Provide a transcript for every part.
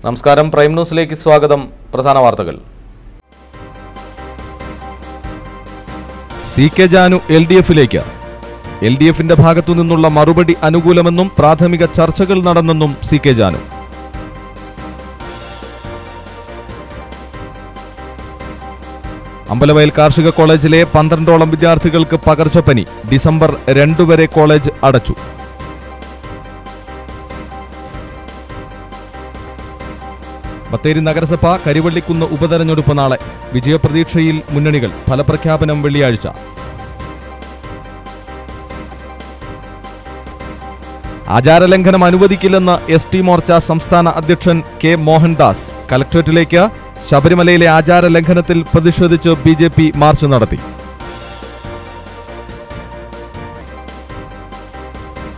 നമസ്കാരം, പ്രൈം ന്യൂസിലേക്ക് സ്വാഗതം. പ്രധാന വാർത്തകൾ. സി കെ ജാനു LDFിലേക്ക്. LDFിന്റെ ഭാഗത്തു നിന്നുള്ള മറുപടി അനുകൂലമെന്നും പ്രാഥമിക ചർച്ചകൾ നടന്നെന്നും സി കെ ജാനു. അമ്പലവയൽ കാർഷിക കോളേജിലെ 12ഓളം വിദ്യാർത്ഥികൾക്ക് പകർച്ചപ്പനി. ഡിസംബർ 2 വരെ കോളേജ് അടച്ചു. ബത്തേരി നഗരസഭ കരിവള്ളിക്കുന്ന് ഉപതെരഞ്ഞെടുപ്പ് നാളെ. വിജയപ്രതീക്ഷയിൽ മുന്നണികൾ. ഫലപ്രഖ്യാപനം വെള്ളിയാഴ്ച. ആചാരലംഘനം അനുവദിക്കില്ലെന്ന് ST മോർച്ച സംസ്ഥാന അധ്യക്ഷൻ കെ മോഹൻദാസ്. കലക്ടറേറ്റിലേക്ക്. ശബരിമലയിലെ ആചാരലംഘനത്തിൽ പ്രതിഷേധിച്ച് BJP മാർച്ച് നടത്തി.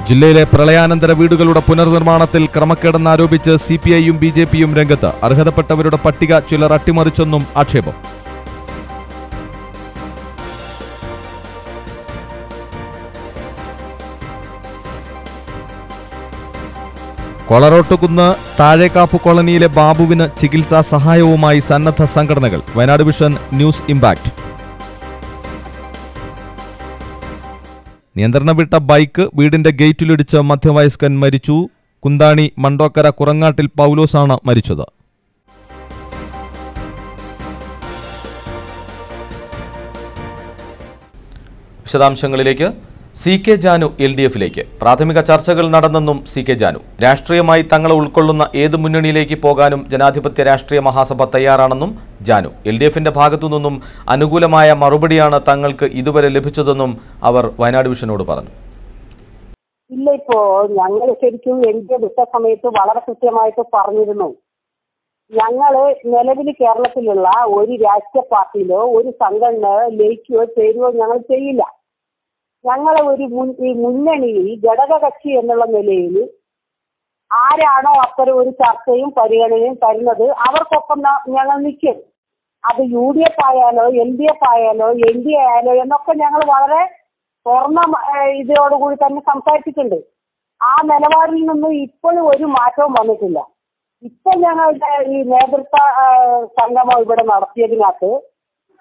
ജില്ലയിലെ പ്രളയാനന്തര വീടുകളുടെ പുനർനിർമ്മാണത്തിൽ ക്രമക്കേടെന്നാരോപിച്ച് CPIയും BJPയും രംഗത്ത്. അർഹതപ്പെട്ടവരുടെ പട്ടിക ചിലർ അട്ടിമറിച്ചെന്നും ആക്ഷേപം. കൊളറോട്ടുകുന്ന് താഴേക്കാപ്പ് കോളനിയിലെ ബാബുവിന് ചികിത്സാ സഹായവുമായി സന്നദ്ധ സംഘടനകൾ. Wayanad vision news impact. നിയന്ത്രണം വിട്ട ബൈക്ക് വീടിന്റെ ഗേറ്റിലിടിച്ച് മധ്യവയസ്കൻ മരിച്ചു. കുന്താണി മണ്ടോക്കര കുറങ്ങാട്ടിൽ പൗലോസാണ് മരിച്ചത്. വിശദാംശങ്ങളിലേക്ക്. സി കെ ജാനു LDFിലേക്ക്. പ്രാഥമിക ചർച്ചകൾ നടന്നെന്നും സി കെ ജാനു. രാഷ്ട്രീയമായി തങ്ങളെ ഉൾക്കൊള്ളുന്ന ഏത് മുന്നണിയിലേക്ക് പോകാനും ജനാധിപത്യ രാഷ്ട്രീയ മഹാസഭ തയ്യാറാണെന്നും ജാനു. LDFിന്റെ ഭാഗത്തുനിന്നും അനുകൂലമായ മറുപടിയാണ് തങ്ങൾക്ക് ഇതുവരെ ലഭിച്ചതെന്നും അവർ വയനാട് വിഷനോട് പറഞ്ഞു. ഇല്ല, ഇപ്പോ ഞങ്ങൾ ശരിക്കും LDF വിട്ട സമയത്ത് വളരെ കൃത്യമായിട്ട് പറഞ്ഞിരുന്നു. ഞങ്ങള് നിലവിൽ കേരളത്തിലുള്ള ഒരു രാഷ്ട്രീയ പാർട്ടിയിലോ ഒരു സംഘടനയോ ലയിക്കുകയോ ചേരുകയോ ഞങ്ങൾ ചെയ്യില്ല. ഞങ്ങളെ ഈ മുന്നണിയിൽ ഘടകകക്ഷി എന്നുള്ള നിലയിൽ ആരാണോ അത്തരം ഒരു ചർച്ചയും പരിഗണനയും തരുന്നത് അവർക്കൊപ്പം ഞങ്ങൾ നിൽക്കും. അത് UDF ആയാലോ LDF ആയാലോ NDA ആയാലോ എന്നൊക്കെ ഞങ്ങൾ വളരെ തുറന്ന ഇതോടുകൂടി തന്നെ സംസാരിച്ചിട്ടുണ്ട്. ആ നിലപാടിൽ നിന്നും ഇപ്പോഴും ഒരു മാറ്റവും വന്നിട്ടില്ല. ഇപ്പൊ ഞങ്ങളുടെ ഈ നേതൃത്വ സംഗമം ഇവിടെ നടത്തിയതിനകത്ത്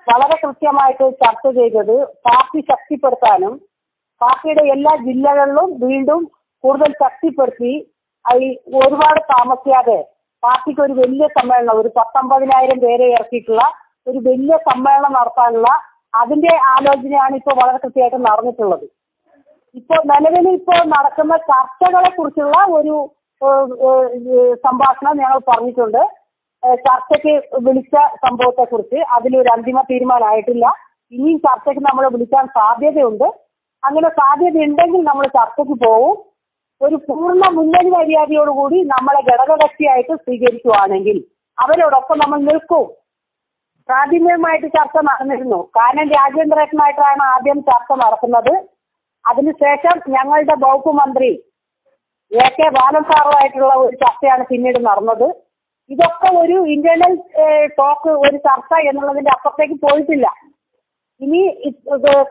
വളരെ കൃത്യമായിട്ട് ചർച്ച ചെയ്തത് പാർട്ടി ശക്തിപ്പെടുത്താനും പാർട്ടിയുടെ എല്ലാ ജില്ലകളിലും വീണ്ടും കൂടുതൽ ശക്തിപ്പെടുത്തി ഒരുപാട് താമസിയാതെ പാർട്ടിക്ക് ഒരു വലിയ സമ്മേളനം, ഒരു 19,000 പേരെ ഇറക്കിയിട്ടുള്ള ഒരു വലിയ സമ്മേളനം നടത്താനുള്ള അതിന്റെ ആലോചനയാണ് ഇപ്പോൾ വളരെ കൃത്യമായിട്ട് നടന്നിട്ടുള്ളത്. ഇപ്പോൾ നിലവിൽ ഇപ്പോൾ നടക്കുന്ന ചർച്ചകളെ കുറിച്ചുള്ള ഒരു സംഭാഷണം ഞങ്ങൾ പറഞ്ഞിട്ടുണ്ട്. ചർച്ചയ്ക്ക് വിളിച്ച സംഭവത്തെ കുറിച്ച് അതിലൊരു അന്തിമ തീരുമാനമായിട്ടില്ല. ഇനിയും ചർച്ചയ്ക്ക് നമ്മൾ വിളിക്കാൻ സാധ്യതയുണ്ട്. അങ്ങനെ സാധ്യത ഉണ്ടെങ്കിൽ നമ്മൾ ചർച്ചയ്ക്ക് പോകും. ഒരു പൂർണ്ണ മുന്നണി മര്യാദയോടുകൂടി നമ്മളെ ഘടകകക്ഷിയായിട്ട് സ്വീകരിക്കുകയാണെങ്കിൽ അവരോടൊപ്പം നമ്മൾ നിൽക്കും. പ്രാഥമികമായിട്ട് ചർച്ച നടന്നിരുന്നു. കാനം രാജേന്ദ്രനായിട്ടാണ് ആദ്യം ചർച്ച നടക്കുന്നത്. അതിനുശേഷം ഞങ്ങളുടെ വകുപ്പ് മന്ത്രി AK ബാലൻ സാറുമായിട്ടുള്ള ഒരു ചർച്ചയാണ് പിന്നീട് നടന്നത്. ഇതൊക്കെ ഒരു ഇന്റേണൽ ടോക്ക്, ഒരു ചർച്ച എന്നുള്ളതിന്റെ അപ്പുറത്തേക്ക് പോയിട്ടില്ല. ഇനി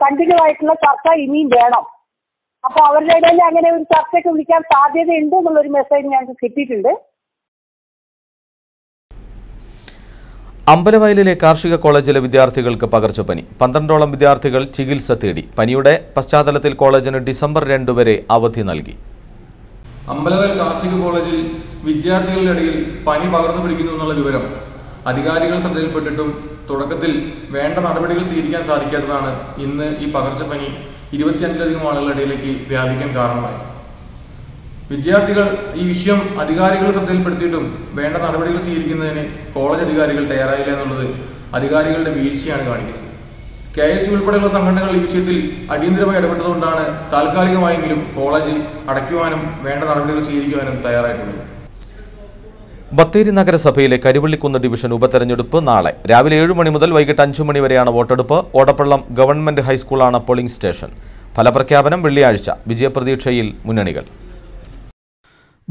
കണ്ടിന്യൂ ആയിട്ടുള്ള ചർച്ച ഇനിയും വേണം. അപ്പൊ അവരുടെ ഇടയിൽ അങ്ങനെ ഒരു ചർച്ചയ്ക്ക് വിളിക്കാൻ സാധ്യതയുണ്ട് എന്നുള്ളൊരു മെസ്സേജ് ഞങ്ങൾക്ക് കിട്ടിയിട്ടുണ്ട്. അമ്പലവയലിലെ കാർഷിക കോളേജിലെ വിദ്യാർത്ഥികൾക്ക് പകർച്ചപ്പനി. 12ഓളം വിദ്യാർത്ഥികൾ ചികിത്സ തേടി. പനിയുടെ പശ്ചാത്തലത്തിൽ കോളേജിന് ഡിസംബർ 2 വരെ അവധി നൽകി. അമ്പലവയൽ കാർഷിക കോളേജിൽ വിദ്യാർത്ഥികളുടെ ഇടയിൽ പനി പകർന്നു പിടിക്കുന്നു എന്നുള്ള വിവരം അധികാരികൾ ശ്രദ്ധയിൽപ്പെട്ടിട്ടും തുടക്കത്തിൽ വേണ്ട നടപടികൾ സ്വീകരിക്കാൻ സാധിക്കാത്തതാണ് ഇന്ന് ഈ പകർച്ചപ്പനി 25ലധികം ആളുകളുടെ ഇടയിലേക്ക് വ്യാപിക്കാൻ കാരണമായി. വിദ്യാർത്ഥികൾ ഈ വിഷയം അധികാരികൾ ശ്രദ്ധയിൽപ്പെടുത്തിയിട്ടും വേണ്ട നടപടികൾ സ്വീകരിക്കുന്നതിന് കോളേജ് അധികാരികൾ തയ്യാറായില്ല എന്നുള്ളത് അധികാരികളുടെ വീഴ്ചയാണ് കാണിക്കുന്നത്. KSU ഉൾപ്പെടെയുള്ള സംഘടനകൾ ഈ വിഷയത്തിൽ അടിയന്തരമായി ഇടപെട്ടതുകൊണ്ടാണ് താൽക്കാലികമായെങ്കിലും കോളേജ് അടയ്ക്കുവാനും വേണ്ട നടപടികൾ സ്വീകരിക്കുവാനും തയ്യാറായിട്ടുള്ളത്. ബത്തേരി നഗരസഭയിലെ കരിവള്ളിക്കുന്ന് ഡിവിഷൻ ഉപതെരഞ്ഞെടുപ്പ് നാളെ. രാവിലെ 7 മണി മുതൽ വൈകിട്ട് 5 മണി വരെയാണ് വോട്ടെടുപ്പ്. ഓടപ്പള്ളം ഗവൺമെന്റ് ഹൈസ്കൂളാണ് പോളിംഗ് സ്റ്റേഷൻ. ഫലപ്രഖ്യാപനം വെള്ളിയാഴ്ച. വിജയപ്രതീക്ഷയിൽ മുന്നണികൾ.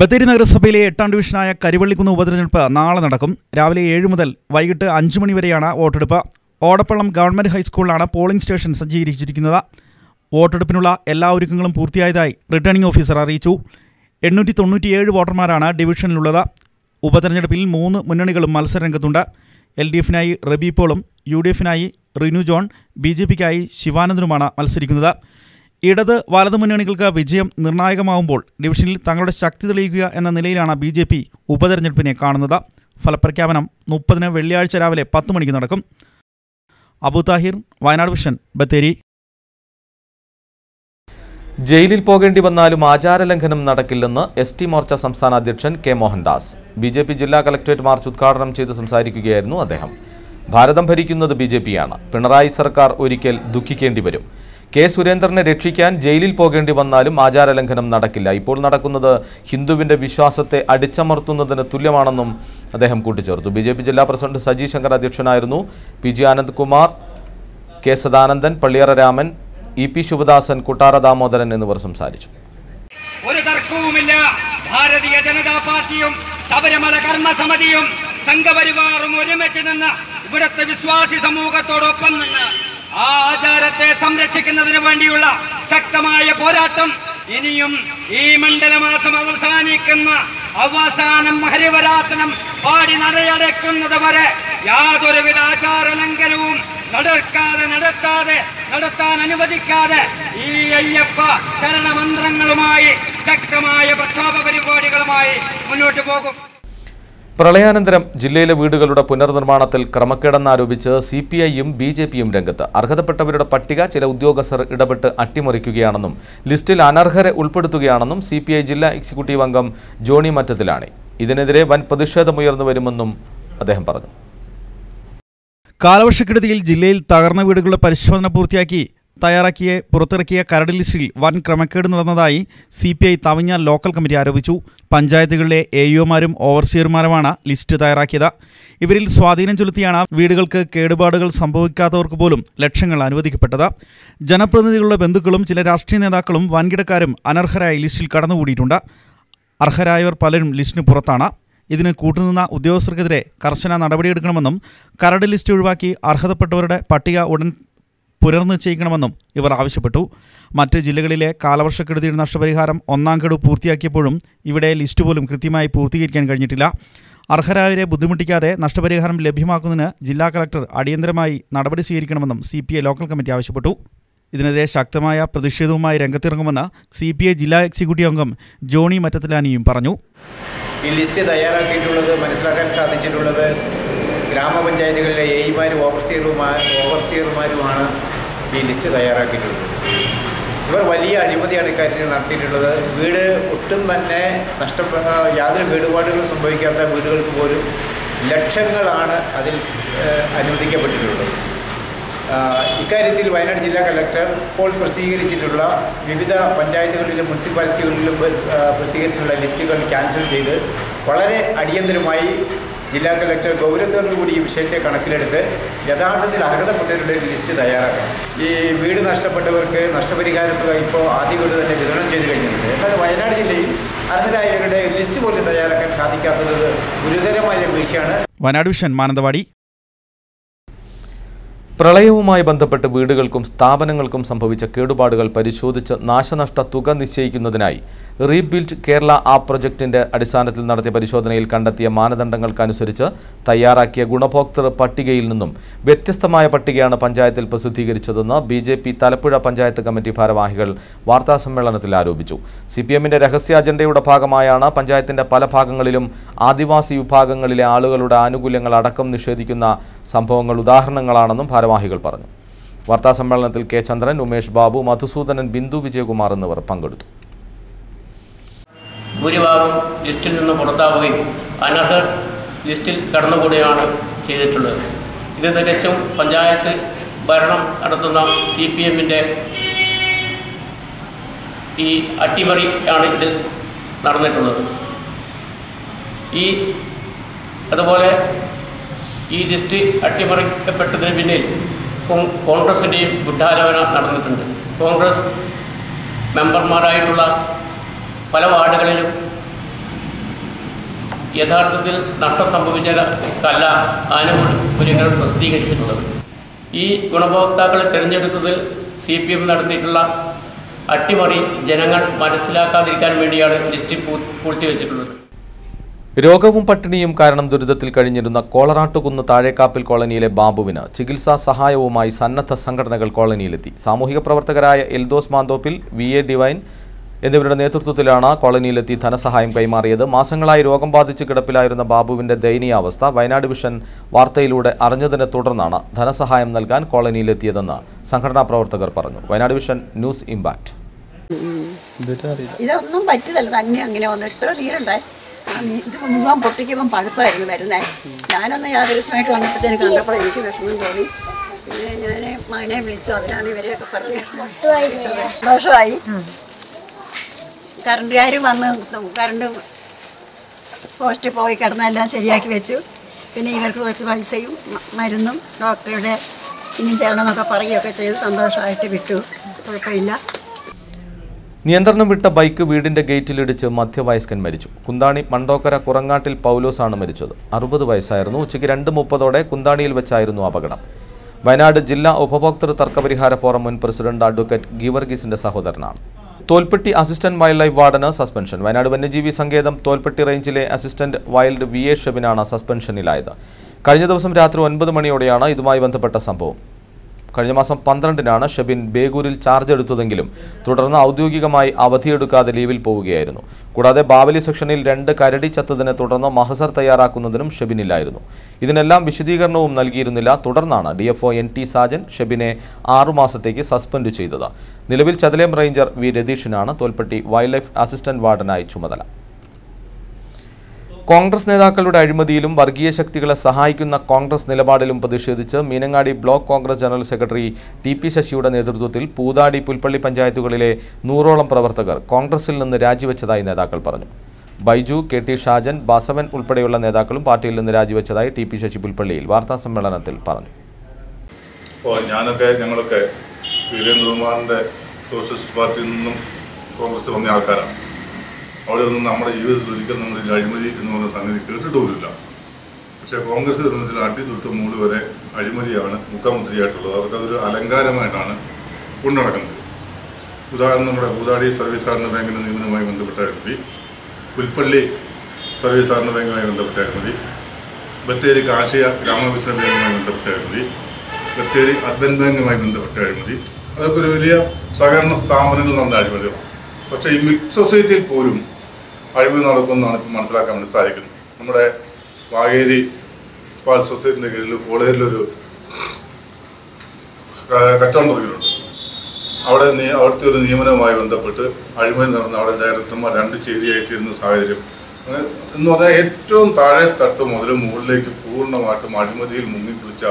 ബത്തേരി നഗരസഭയിലെ 8ാം ഡിവിഷനായ കരിവള്ളിക്കുന്ന് ഉപതെരഞ്ഞെടുപ്പ് നാളെ നടക്കും. രാവിലെ 7 മുതൽ വൈകിട്ട് 5 മണി വരെയാണ് വോട്ടെടുപ്പ്. ഓടപ്പള്ളം ഗവൺമെന്റ് ഹൈസ്കൂളിലാണ് പോളിംഗ് സ്റ്റേഷൻ സജ്ജീകരിച്ചിരിക്കുന്നത്. വോട്ടെടുപ്പിനുള്ള എല്ലാ ഒരുക്കങ്ങളും പൂർത്തിയായതായി റിട്ടേണിംഗ് ഓഫീസർ അറിയിച്ചു. 897 വോട്ടർമാരാണ് ഡിവിഷനിലുള്ളത്. ഉപതെരഞ്ഞെടുപ്പിൽ 3 മുന്നണികളും മത്സരരംഗത്തുണ്ട്. LDF-നായി റബി പോളും UDF-നായി റിനു ജോൺ, BJP-ക്കായി ശിവാനന്ദനുമാണ് മത്സരിക്കുന്നത്. ഇടത് വലത് മുന്നണികൾക്ക് വിജയം നിർണായകമാവുമ്പോൾ ഡിവിഷനിൽ തങ്ങളുടെ ശക്തി തെളിയിക്കുക എന്ന നിലയിലാണ് BJP ഉപതെരഞ്ഞെടുപ്പിനെ കാണുന്നത്. ഫലപ്രഖ്യാപനം 30-ന് വെള്ളിയാഴ്ച രാവിലെ 10 മണിക്ക് നടക്കും. അബു താഹിർ, വയനാട് വിഷൻ, ബത്തേരി. ജയിലിൽ പോകേണ്ടി വന്നാലും ആചാരലംഘനം നടക്കില്ലെന്ന് ST മോർച്ച സംസ്ഥാന അധ്യക്ഷൻ K. മോഹൻദാസ്. BJP ജില്ലാ കളക്ടറേറ്റ് മാർച്ച് ഉദ്ഘാടനം ചെയ്ത് സംസാരിക്കുകയായിരുന്നു അദ്ദേഹം. ഭാരതം ഭരിക്കുന്നത് BJP-യാണ്. പിണറായി സർക്കാർ ഒരിക്കൽ ദുഃഖിക്കേണ്ടി വരും. K. സുരേന്ദ്രനെ രക്ഷിക്കാൻ ജയിലിൽ പോകേണ്ടി വന്നാലും ആചാരലംഘനം നടക്കില്ല. ഇപ്പോൾ നടക്കുന്നത് ഹിന്ദുവിന്റെ വിശ്വാസത്തെ അടിച്ചമർത്തുന്നതിന് തുല്യമാണെന്നും അദ്ദേഹം കൂട്ടിച്ചേർത്തു. BJP ജില്ലാ പ്രസിഡന്റ് സജി ശങ്കർ അധ്യക്ഷനായിരുന്നു. PG Anandkumar, K. സദാനന്ദൻ, പള്ളിയറ രാമൻ, EP ശുഭദാസൻ, കുട്ടാറ ദാമോദരൻ എന്നിവർ സംസാരിച്ചു. ഒരു തർക്കവുമില്ല. ഭാരതീയ ജനതാ പാർട്ടിയും ശബരിമല കർമ്മസമിതിയും സംഘപരിവാറും ഒരുമിച്ച് നിന്ന് ഇവിടുത്തെ വിശ്വാസി സമൂഹത്തോടൊപ്പം നിന്ന് ആ ആചാരത്തെ സംരക്ഷിക്കുന്നതിന് വേണ്ടിയുള്ള ശക്തമായ പോരാട്ടം ഇനിയും ഈ മണ്ഡലമാസം അവസാനിക്കുന്ന അവസാനം ഹരിവരാസനം പാടി നടയടക്കുന്നത് വരെ യാതൊരുവിധ ആചാര ലംഘനവും നടത്താൻ അനുവദിക്കാതെ ഈ അയ്യപ്പ ശരണമന്ത്രങ്ങളുമായി ശക്തമായ പ്രക്ഷോഭ പരിപാടികളുമായി മുന്നോട്ട് പോകും. പ്രളയാനന്തരം ജില്ലയിലെ വീടുകളുടെ പുനർനിർമ്മാണത്തിൽ ക്രമക്കേടെന്നാരോപിച്ച് CPI-യും BJP-യും രംഗത്ത്. അർഹതപ്പെട്ടവരുടെ പട്ടിക ചില ഉദ്യോഗസ്ഥർ ഇടപെട്ട് അട്ടിമറിക്കുകയാണെന്നും ലിസ്റ്റിൽ അനർഹരെ ഉൾപ്പെടുത്തുകയാണെന്നും CPI ജില്ലാ എക്സിക്യൂട്ടീവ് അംഗം ജോണി മറ്റത്തിലാണി. ഇതിനെതിരെ വൻ പ്രതിഷേധമുയർന്നു വരുമെന്നും അദ്ദേഹം പറഞ്ഞു. കാലവർഷക്കെടുതിയിൽ ജില്ലയിൽ തകർന്ന വീടുകളുടെ പരിശോധന പൂർത്തിയാക്കി പുറത്തിറക്കിയ കരട് ലിസ്റ്റിൽ വൻ ക്രമക്കേട് നടന്നതായി CPI തവിഞ്ഞ ലോക്കൽ കമ്മിറ്റി ആരോപിച്ചു. പഞ്ചായത്തുകളിലെ AEOമാരും ഓവർസിയർമാരുമാണ് ലിസ്റ്റ് തയ്യാറാക്കിയത്. ഇവരിൽ സ്വാധീനം ചെലുത്തിയാണ് വീടുകൾക്ക് കേടുപാടുകൾ സംഭവിക്കാത്തവർക്ക് പോലും ലക്ഷങ്ങൾ അനുവദിക്കപ്പെട്ടത്. ജനപ്രതിനിധികളുടെ ബന്ധുക്കളും ചില രാഷ്ട്രീയ നേതാക്കളും വൻകിടക്കാരും അനർഹരായി ലിസ്റ്റിൽ കടന്നുകൂടിയിട്ടുണ്ട്. അർഹരായവർ പലരും ലിസ്റ്റിന് പുറത്താണ്. ഇതിന് കൂട്ടുനിന്ന ഉദ്യോഗസ്ഥർക്കെതിരെ കർശന നടപടിയെടുക്കണമെന്നും കരട് ലിസ്റ്റ് ഒഴിവാക്കി അർഹതപ്പെട്ടവരുടെ പട്ടിക ഉടൻ പുനർനിശ്ചയിക്കണമെന്നും ഇവർ ആവശ്യപ്പെട്ടു. മറ്റ് ജില്ലകളിലെ കാലവർഷക്കെടുതിയുടെ നഷ്ടപരിഹാരം 1ാം ഗഡു പൂർത്തിയാക്കിയപ്പോഴും ഇവിടെ ലിസ്റ്റ് പോലും കൃത്യമായി പൂർത്തീകരിക്കാൻ കഴിഞ്ഞിട്ടില്ല. അർഹരായവരെ ബുദ്ധിമുട്ടിക്കാതെ നഷ്ടപരിഹാരം ലഭ്യമാക്കുന്നതിന് ജില്ലാ കളക്ടർ അടിയന്തരമായി നടപടി സ്വീകരിക്കണമെന്നും CPI ലോക്കൽ കമ്മിറ്റി ആവശ്യപ്പെട്ടു. ഇതിനെതിരെ ശക്തമായ പ്രതിഷേധവുമായി രംഗത്തിറങ്ങുമെന്ന് CPI ജില്ലാ എക്സിക്യൂട്ടീവ് അംഗം ജോണി മറ്റത്തിലാനിയും പറഞ്ഞു. ഈ ലിസ്റ്റ് തയ്യാറാക്കിയിട്ടുള്ളത് മനസ്സിലാക്കാൻ സാധിച്ചിട്ടുള്ളത് ഗ്രാമപഞ്ചായത്തുകളിലെ AEമാരും ഓവർസിയർമാരുമാണ് ഈ ലിസ്റ്റ് തയ്യാറാക്കിയിട്ടുള്ളത്. ഇവർ വലിയ അഴിമതിയാണ് ഇക്കാര്യത്തിൽ നടത്തിയിട്ടുള്ളത്. വീട് ഒട്ടും തന്നെ യാതൊരു കേടുപാടുകളും സംഭവിക്കാത്ത വീടുകൾക്ക് പോലും ലക്ഷങ്ങളാണ് അതിൽ അനുവദിക്കപ്പെട്ടിട്ടുള്ളത്. ഇക്കാര്യത്തിൽ വയനാട് ജില്ലാ കളക്ടർ ഇപ്പോൾ പ്രസിദ്ധീകരിച്ചിട്ടുള്ള വിവിധ പഞ്ചായത്തുകളിലും മുനിസിപ്പാലിറ്റികളിലും പ്രസിദ്ധീകരിച്ചിട്ടുള്ള ലിസ്റ്റുകൾ ക്യാൻസൽ ചെയ്ത് വളരെ അടിയന്തരമായി ജില്ലാ കളക്ടർ ഗൗരവത്തോടുകൂടി ഈ വിഷയത്തെ കണക്കിലെടുത്ത് യഥാർത്ഥത്തിൽ അർഹതപ്പെട്ടവരുടെ ഒരു ലിസ്റ്റ് തയ്യാറാക്കണം. ഈ വീട് നഷ്ടപ്പെട്ടവർക്ക് നഷ്ടപരിഹാര തുക ഇപ്പോൾ ആദ്യ ഗഡു തന്നെ വിതരണം ചെയ്ത് കഴിഞ്ഞിട്ടുണ്ട്. എന്നാൽ വയനാട് ജില്ലയിൽ അർഹരായവരുടെ ലിസ്റ്റ് പോലും തയ്യാറാക്കാൻ സാധിക്കാത്തത് ഗുരുതരമായ വീഴ്ചയാണ്. വയനാട് വിഷൻ, മാനന്തവാടി. പ്രളയവുമായി ബന്ധപ്പെട്ട് വീടുകൾക്കും സ്ഥാപനങ്ങൾക്കും സംഭവിച്ച കേടുപാടുകൾ പരിശോധിച്ച് നാശനഷ്ട തുക നിശ്ചയിക്കുന്നതിനായി റീബിൽഡ് കേരള ആപ്പ് പ്രൊജക്ടിന്റെ അടിസ്ഥാനത്തിൽ നടത്തിയ പരിശോധനയിൽ കണ്ടെത്തിയ മാനദണ്ഡങ്ങൾക്കനുസരിച്ച് തയ്യാറാക്കിയ ഗുണഭോക്തൃ പട്ടികയിൽ നിന്നും വ്യത്യസ്തമായ പട്ടികയാണ് പഞ്ചായത്തിൽ പ്രസിദ്ധീകരിച്ചതെന്ന് BJP തലപ്പുഴ പഞ്ചായത്ത് കമ്മിറ്റി ഭാരവാഹികൾ വാർത്താസമ്മേളനത്തിൽ ആരോപിച്ചു. CPM-ന്റെ രഹസ്യ അജണ്ടയുടെ ഭാഗമായാണ് പഞ്ചായത്തിന്റെ പല ഭാഗങ്ങളിലും ആദിവാസി വിഭാഗങ്ങളിലെ ആളുകളുടെ ആനുകൂല്യങ്ങൾ അടക്കം നിഷേധിക്കുന്ന സംഭവങ്ങൾ ഉദാഹരണങ്ങളാണെന്നും ഭാരവാഹികൾ പറഞ്ഞു. വാർത്താസമ്മേളനത്തിൽ K. ചന്ദ്രൻ, ഉമേഷ് ബാബു, മധുസൂദനൻ, ബിന്ദു വിജയകുമാർ എന്നിവർ പങ്കെടുത്തു. ഭൂരിഭാഗം ലിസ്റ്റിൽ നിന്ന് പുറത്താവുകയും അനർഹർ ലിസ്റ്റിൽ കടന്നുകൂടുകയാണ് ചെയ്തിട്ടുള്ളത്. ഇത് തികച്ചും പഞ്ചായത്ത് ഭരണം നടത്തുന്ന CPM-ന്റെ ഈ അട്ടിമറി ആണ് ഇത് നടന്നിട്ടുള്ളത്. അതുപോലെ ഈ ലിസ്റ്റ് അട്ടിമറിക്കപ്പെട്ടതിന് പിന്നിൽ കോൺഗ്രസിൻ്റെയും ഗൂഢാലോചന നടന്നിട്ടുണ്ട്. കോൺഗ്രസ് മെമ്പർമാരായിട്ടുള്ള പല വാർഡുകളിലും യഥാർത്ഥത്തിൽ നഷ്ടം സംഭവിച്ചല്ല ആനുകൂല്യങ്ങൾ പ്രസിദ്ധീകരിച്ചിട്ടുള്ളത്. ഈ ഗുണഭോക്താക്കളെ തിരഞ്ഞെടുക്കുന്നതിൽ CPM നടത്തിയിട്ടുള്ള അട്ടിമറി ജനങ്ങൾ മനസ്സിലാക്കാതിരിക്കാൻ വേണ്ടിയാണ് ലിസ്റ്റ് പൂഴ്ത്തിവെച്ചിട്ടുള്ളത്. രോഗവും പട്ടിണിയും കാരണം ദുരിതത്തിൽ കഴിഞ്ഞിരുന്ന കോളറാട്ടുകുന്ന് താഴേക്കാപ്പിൽ കോളനിയിലെ ബാബുവിന് ചികിത്സാ സഹായവുമായി സന്നദ്ധ സംഘടനകൾ കോളനിയിലെത്തി. സാമൂഹിക പ്രവർത്തകരായ എൽദോസ് മാന്തോപ്പിൽ, VA ഡിവൈൻ എന്നിവരുടെ നേതൃത്വത്തിലാണ് കോളനിയിലെത്തി ധനസഹായം കൈമാറിയത്. മാസങ്ങളായി രോഗം ബാധിച്ച് കിടപ്പിലായിരുന്ന ബാബുവിന്റെ ദയനീയാവസ്ഥ വയനാട് വിഷൻ വാർത്തയിലൂടെ അറിഞ്ഞതിനെ തുടർന്നാണ് ധനസഹായം നൽകാൻ കോളനിയിലെത്തിയതെന്ന് സംഘടനാ പ്രവർത്തകർ പറഞ്ഞു. Wayanad vision news impact. ഇതൊന്നും പറ്റിയതല്ല, തന്നെ അങ്ങനെ വന്നു. ഇത്ര നീരുണ്ടായി. ഇത് മുഴുവൻ പൊട്ടിക്കുമ്പം പഴുപ്പായിരുന്നു വരുന്നത്. ഞാനൊന്ന് യാദൃശ്യമായിട്ട് വന്നപ്പോഴത്തേക്ക് കണ്ടപ്പോൾ എനിക്ക് വിഷമം തോന്നി. പിന്നെ ഞാൻ മകനെ വിളിച്ചു. അതിനാണ് ഇവരെയൊക്കെ പറഞ്ഞു ദോഷമായി. കറണ്ടുകാർ വന്ന് കറണ്ട് പോസ്റ്റ് പോയി കിടന്നെല്ലാം ശരിയാക്കി വെച്ചു. പിന്നെ ഇവർക്ക് കുറച്ച് പൈസയും മരുന്നും ഡോക്ടറുടെ ഇനി ചെയ്യണമെന്നൊക്കെ പറയുകയൊക്കെ ചെയ്ത് സന്തോഷമായിട്ട് വിട്ടു. കുഴപ്പമില്ല. നിയന്ത്രണം വിട്ട ബൈക്ക് വീടിന്റെ ഗേറ്റിലിടിച്ച് മധ്യവയസ്കൻ മരിച്ചു. കുന്താണി മണ്ടോക്കര കുറങ്ങാട്ടിൽ പൗലോസാണ് മരിച്ചത്. 60 വയസ്സായിരുന്നു. ഉച്ചയ്ക്ക് 2:30 കുന്താണിയിൽ വെച്ചായിരുന്നു അപകടം. വയനാട് ജില്ലാ ഉപഭോക്തൃ തർക്കപരിഹാര ഫോറം മുൻ പ്രസിഡന്റ് അഡ്വക്കേറ്റ് ഗീവർഗീസിന്റെ സഹോദരനാണ്. തോൽപ്പെട്ടി അസിസ്റ്റന്റ് വൈൽഡ് ലൈഫ് വാർഡന് സസ്പെൻഷൻ. വയനാട് വന്യജീവി സങ്കേതം തോൽപ്പെട്ടി റേഞ്ചിലെ അസിസ്റ്റന്റ് വൈൽഡ് VA ഷെബിനാണ് സസ്പെൻഷനിലായത്. കഴിഞ്ഞ ദിവസം രാത്രി 9 മണിയോടെയാണ് ഇതുമായി ബന്ധപ്പെട്ട സംഭവം. കഴിഞ്ഞ മാസം 12-നാണ് ഷെബിൻ ബേഗൂരിൽ ചാർജ് എടുത്തതെങ്കിലും തുടർന്ന് ഔദ്യോഗികമായി അവധിയെടുക്കാതെ ലീവിൽ പോവുകയായിരുന്നു. കൂടാതെ ബാവലി സെക്ഷനിൽ 2 കരടി ചത്തതിനെ തുടർന്ന് മഹസർ തയ്യാറാക്കുന്നതിനും ഷെബിനില്ലായിരുന്നു. ഇതിനെല്ലാം വിശദീകരണവും നൽകിയിരുന്നില്ല. തുടർന്നാണ് DFO NT സാജൻ ഷെബിനെ 6 മാസത്തേക്ക് സസ്പെൻഡ് ചെയ്തത്. നിലവിൽ ചതലേം റേഞ്ചർ V രതീഷിനാണ് തോൽപ്പെട്ടി വൈൽഡ് ലൈഫ് അസിസ്റ്റന്റ് വാർഡനായി ചുമതല. കോൺഗ്രസ് നേതാക്കളുടെ അഴിമതിയിലും വർഗീയ ശക്തികളെ സഹായിക്കുന്ന കോൺഗ്രസ് നിലപാടിലും പ്രതിഷേധിച്ച് Meenangadi block Congress general secretary TP ശശിയുടെ നേതൃത്വത്തിൽ പൂതാടി, പുൽപ്പള്ളി പഞ്ചായത്തുകളിലെ 100ഓളം പ്രവർത്തകർ കോൺഗ്രസിൽ നിന്ന് രാജിവെച്ചതായി നേതാക്കൾ പറഞ്ഞു. ബൈജു, KT ഷാജൻ, ബാസവൻ ഉൾപ്പെടെയുള്ള നേതാക്കളും പാർട്ടിയിൽ നിന്ന് രാജിവെച്ചതായി TP ശശി പുൽപ്പള്ളിയിൽ വാർത്താസമ്മേളനത്തിൽ പറഞ്ഞു. ഞങ്ങളൊക്കെ വീരേന്ദ്രകുമാറിൻ്റെ സോഷ്യലിസ്റ്റ് പാർട്ടിയിൽ നിന്നും കോൺഗ്രസ് വന്ന ആൾക്കാരാണ്. അവിടെ ഒന്നും നമ്മുടെ ജീവിതത്തിൽ ഒരിക്കലും നമ്മൾ അഴിമതി എന്ന് പറയുന്ന സംഗതി കേട്ടിട്ടുമില്ല. പക്ഷേ കോൺഗ്രസ് ഭരണത്തിൽ അടി തൊട്ട് മൂട് വരെ അഴിമതിയാണ് മുഖമുദ്രയായിട്ടുള്ളത്. അവർക്കതൊരു അലങ്കാരമായിട്ടാണ് കൊണ്ടുനടക്കുന്നത്. ഉദാഹരണം നമ്മുടെ പൂതാടി സർവീസ് സഹകരണ ബാങ്കിൻ്റെ നിയമനവുമായി ബന്ധപ്പെട്ട അഴിമതി, പുൽപ്പള്ളി സർവീസ് സഹകരണ ബാങ്കുമായി ബന്ധപ്പെട്ട അഴിമതി, ബത്തേരി കാർഷിക ഗ്രാമവികസന ബാങ്കുമായി ബന്ധപ്പെട്ട അഴിമതി, ബത്തേരി അർബൻ ബാങ്കുമായി ബന്ധപ്പെട്ട അഴിമതി, അതൊക്കെ ഒരു വലിയ സഹകരണ സ്ഥാപനങ്ങൾ നടന്ന അഴിമതികളാണ്. പക്ഷേ ഈ മിക്സ് സൊസൈറ്റിയിൽ പോലും അഴിമതി നടക്കുമെന്നാണ് ഇപ്പോൾ മനസ്സിലാക്കാൻ വേണ്ടി സാധിക്കുന്നത്. നമ്മുടെ വാഗേരി പാൽ സൊസൈറ്റിൻ്റെ കീഴിൽ കോളേജിലൊരു കച്ചവടം തുടങ്ങിയിട്ടുണ്ട്. അവിടുത്തെ ഒരു നിയമനവുമായി ബന്ധപ്പെട്ട് അഴിമതി നടന്ന അവിടെ ഡയറക്ടർമാർ 2 ചേരിയായിത്തീരുന്ന സാഹചര്യം എന്ന് പറഞ്ഞാൽ ഏറ്റവും താഴെ തട്ട് മുതൽ മുകളിലേക്ക് പൂർണ്ണമായിട്ടും അഴിമതിയിൽ മുങ്ങിക്കുളിച്ച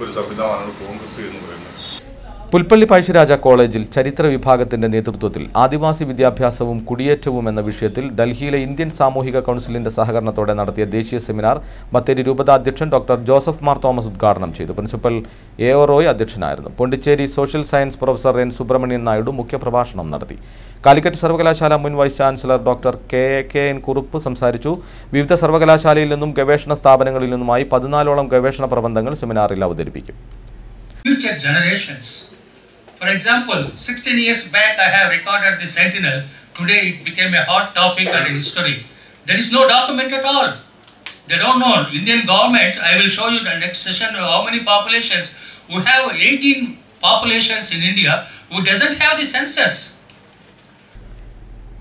ഒരു സംവിധാനമാണ് കോൺഗ്രസ് എന്ന് പറയുന്നത്. പുൽപ്പള്ളി പഴശ്ശിരാജ കോളേജിൽ ചരിത്ര വിഭാഗത്തിന്റെ നേതൃത്വത്തിൽ ആദിവാസി വിദ്യാഭ്യാസവും കുടിയേറ്റവും എന്ന വിഷയത്തിൽ ഡൽഹിയിലെ ഇന്ത്യൻ സാമൂഹിക കൗൺസിലിന്റെ സഹകരണത്തോടെ നടത്തിയ ദേശീയ സെമിനാർ ബത്തേരി രൂപതാധ്യക്ഷൻ ഡോക്ടർ ജോസഫ് മാർ തോമസ് ഉദ്ഘാടനം ചെയ്തു. പ്രിൻസിപ്പൽ AO റോയ് അധ്യക്ഷനായിരുന്നു. Pondicherry social science professor N Subramanian Naidu മുഖ്യപ്രഭാഷണം നടത്തി. കാലിക്കറ്റ് സർവകലാശാല മുൻ vice chancellor doctor KN Kurup സംസാരിച്ചു. വിവിധ സർവകലാശാലയിൽ നിന്നും ഗവേഷണ സ്ഥാപനങ്ങളിൽ നിന്നുമായി 14ഓളം ഗവേഷണ പ്രബന്ധങ്ങൾ സെമിനാറിൽ അവതരിപ്പിക്കും. For example, 16 years back I have recorded the Sentinel. Today it became a hot topic and a history. There is no document at all. They don't know. Indian government, I will show you the next session how many populations. We have 18 populations in India who doesn't have the census.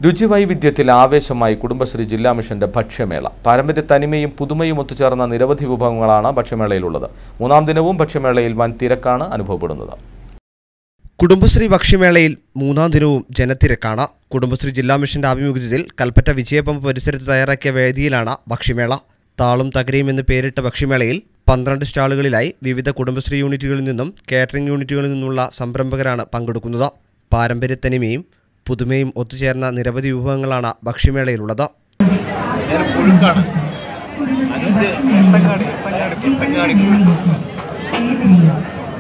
രുചിവൈവിധ്യത്തിൽ ആവേശമായി Kudumbashree ജില്ലാ മിഷന്റെ ഭക്ഷ്യമേള. പാരമ്പര്യ തനിമയും പുതുമയും ഒത്തുചേർന്ന നിരവധി വിഭവങ്ങളാണ് ഭക്ഷ്യമേളയിലുള്ളത്. 3ാം ദിനവും ഭക്ഷ്യമേളയിൽ വൻ തിരക്കാണ് അനുഭവപ്പെടുന്നത്. കുടുംബശ്രീ ഭക്ഷ്യമേളയിൽ 3ാം ദിനവും ജനത്തിരക്കാണ്. കുടുംബശ്രീ ജില്ലാ മിഷന്റെ ആഭിമുഖ്യത്തിൽ കൽപ്പറ്റ വിജയപമ്പ് പരിസരത്ത് തയ്യാറാക്കിയ വേദിയിലാണ് ഭക്ഷ്യമേള. താളും തകരയും എന്ന് പേരിട്ട ഭക്ഷ്യമേളയിൽ 12 സ്റ്റാളുകളിലായി വിവിധ കുടുംബശ്രീ യൂണിറ്റുകളിൽ നിന്നും കാറ്ററിംഗ് യൂണിറ്റുകളിൽ നിന്നുള്ള സംരംഭകരാണ് പങ്കെടുക്കുന്നത്. പാരമ്പര്യത്തനിമയും പുതുമയും ഒത്തുചേർന്ന നിരവധി വിഭവങ്ങളാണ് ഭക്ഷ്യമേളയിലുള്ളത്.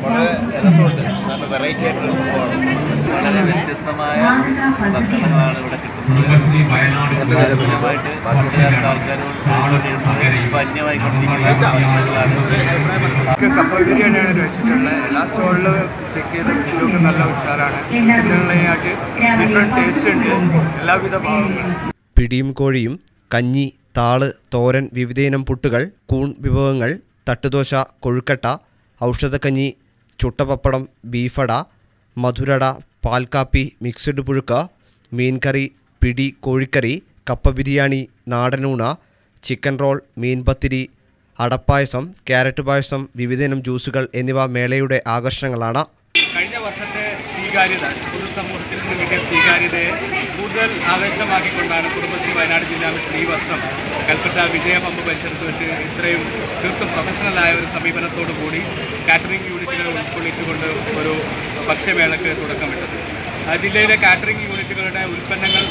വളരെ രസമുണ്ട്. നല്ല വെറൈറ്റി ആയിട്ടുള്ള സംഭവമാണ്. വളരെ വ്യത്യസ്തമായ ഭക്ഷണങ്ങളാണ് ഇവിടെ കിട്ടുന്നത്. പാരമ്പര്യമായിട്ട് ആൾക്കാരോട് അന്യമായിക്കൊണ്ടിരിക്കുന്ന ഭക്ഷണങ്ങളാണ്. കപ്പ ബിരിയാണിയാണ് വെച്ചിട്ടുള്ളത്. എല്ലാ സ്റ്റോളിലും ചെക്ക് ചെയ്ത ഫുഡൊക്കെ നല്ല ഉഷാറാണ്. ഡിഫറെൻറ്റ് ടേസ്റ്റ് ഉണ്ട്. എല്ലാവിധ ഭാവങ്ങളും. പിടിയും കോഴിയും കഞ്ഞി, താള്, തോരൻ, വിവിധയിനം പുട്ടുകൾ, കൂൺ വിഭവങ്ങൾ, തട്ടുദോശ, കൊഴുക്കട്ട, ഔഷധക്കഞ്ഞി, ചുട്ടപപ്പടം, ബീഫട, മധുരട, പാൽക്കാപ്പി, മിക്സഡ് പുഴുക്ക്, മീൻകറി, പിടി, കോഴിക്കറി, കപ്പ ബിരിയാണി, നാടനൂണ, ചിക്കൻ റോൾ, മീൻപത്തിരി, അടപ്പായസം, ക്യാരറ്റ് പായസം, വിവിധയിനം ജ്യൂസുകൾ എന്നിവ മേളയുടെ ആകർഷണങ്ങളാണ്. കഴിഞ്ഞ വർഷത്തെ സ്വീകാര്യത, പൊതുസമൂഹത്തിൽ നിന്ന് കിട്ടിയ സ്വീകാര്യതയെ കൂടുതൽ ആവേശമാക്കിക്കൊണ്ടാണ് കുടുംബശ്രീ വയനാട് ജില്ലാ മിഷൻ ഈ വർഷം കൽപ്പറ്റ വിജയപമ്പ് പരിസരത്ത് വെച്ച് ഇത്രയും തീർത്തും പ്രൊഫഷണലായ ഒരു സമീപനത്തോടു കൂടി കാറ്ററിംഗ് യൂണിറ്റുകളെ ഉൾക്കൊള്ളിച്ചുകൊണ്ട് ഒരു ഭക്ഷ്യമേളയ്ക്ക് തുടക്കമിട്ടത്. ജില്ലയിലെ കാറ്ററിംഗ് യൂണിറ്റുകളുടെ ഉൽപ്പന്നങ്ങൾ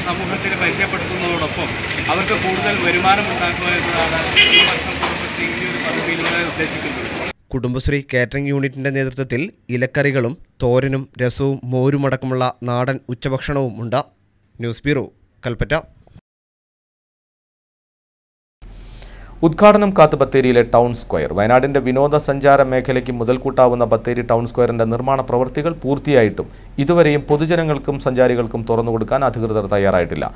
സമൂഹത്തിന് പരിചയപ്പെടുത്തുന്നതോടൊപ്പം അവർക്ക് കൂടുതൽ വരുമാനം ഉണ്ടാക്കുക എന്നതാണ് ഈ വർഷം കുടുംബശ്രീ ഈ ഒരു പദ്ധതിയിലൂടെ ഉദ്ദേശിക്കുന്നത്. കുടുംബശ്രീ കാറ്ററിംഗ് യൂണിറ്റിന്റെ നേതൃത്വത്തിൽ ഇലക്കറികളും തോരനും രസവും മോരുമടക്കമുള്ള നാടൻ ഉച്ചഭക്ഷണവും ഉണ്ട്. News bureau, Kalpetta. ഉദ്ഘാടനം കാത്ത് ബത്തേരിയിലെ ടൗൺ സ്ക്വയർ. വയനാടിന്റെ വിനോദസഞ്ചാര മേഖലയ്ക്ക് മുതൽക്കൂട്ടാവുന്ന ബത്തേരി ടൗൺ സ്ക്വയറിന്റെ നിർമ്മാണ പ്രവൃത്തികൾ പൂർത്തിയായിട്ടും ഇതുവരെയും പൊതുജനങ്ങൾക്കും സഞ്ചാരികൾക്കും തുറന്നുകൊടുക്കാൻ അധികൃതർ തയ്യാറായിട്ടില്ല.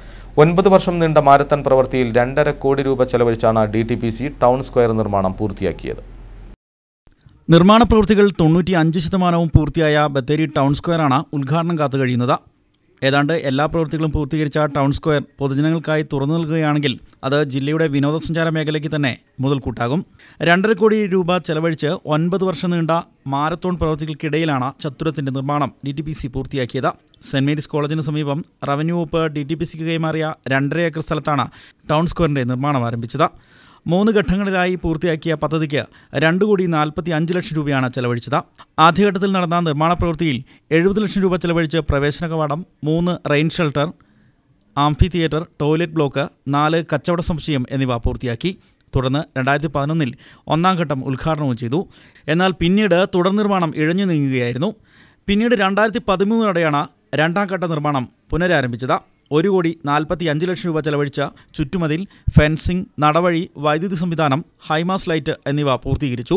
9 വർഷം നീണ്ട മാരത്തൺ പ്രവൃത്തിയിൽ 2.5 കോടി രൂപ ചെലവഴിച്ചാണ് DTPC ടൗൺ സ്ക്വയർ നിർമ്മാണം പൂർത്തിയാക്കിയത്. നിർമ്മാണ പ്രവൃത്തികൾ 95% പൂർത്തിയായ ബത്തേരി ടൗൺ സ്ക്വയറാണ് ഉദ്ഘാടനം കാത്തു കഴിയുന്നത്. ഏതാണ്ട് എല്ലാ പ്രവൃത്തികളും പൂർത്തീകരിച്ച ടൗൺ സ്ക്വയർ പൊതുജനങ്ങൾക്കായി തുറന്നു നൽകുകയാണെങ്കിൽ അത് ജില്ലയുടെ വിനോദസഞ്ചാര മേഖലയ്ക്ക് തന്നെ മുതൽക്കൂട്ടാകും. 2.5 കോടി രൂപ ചെലവഴിച്ച് 9 വർഷം നീണ്ട മാരത്തോൺ പ്രവൃത്തികൾക്കിടയിലാണ് ചത്തുരത്തിൻ്റെ നിർമ്മാണം DTPC പൂർത്തിയാക്കിയത്. സെന്റ് മേരീസ് കോളേജിന് സമീപം റവന്യൂ വകുപ്പ് DTPCക്ക് കൈമാറിയ 2.5 ഏക്കർ സ്ഥലത്താണ് ടൗൺ സ്ക്വയറിൻ്റെ നിർമ്മാണം ആരംഭിച്ചത്. 3 ഘട്ടങ്ങളിലായി പൂർത്തിയാക്കിയ പദ്ധതിക്ക് 2.45 ലക്ഷം രൂപയാണ് ചെലവഴിച്ചത്. ആദ്യഘട്ടത്തിൽ നടന്ന നിർമ്മാണ പ്രവൃത്തിയിൽ 70 ലക്ഷം രൂപ ചെലവഴിച്ച് പ്രവേശന കവാടം, 3 rain shelter, amphi theatre, toilet block, 4 കച്ചവട സമുച്ചയം എന്നിവ പൂർത്തിയാക്കി. തുടർന്ന് 2011 ഒന്നാം ഘട്ടം ഉദ്ഘാടനവും ചെയ്തു. എന്നാൽ പിന്നീട് തുടർ നിർമ്മാണം ഇഴഞ്ഞു നീങ്ങുകയായിരുന്നു. പിന്നീട് 2013 രണ്ടാം ഘട്ട നിർമ്മാണം പുനരാരംഭിച്ചത്. 1.45 ലക്ഷം രൂപ ചെലവഴിച്ച ചുറ്റുമതിൽ, ഫെൻസിംഗ്, നടവഴി, വൈദ്യുതി സംവിധാനം, ഹൈമാസ് ലൈറ്റ് എന്നിവ പൂർത്തീകരിച്ചു.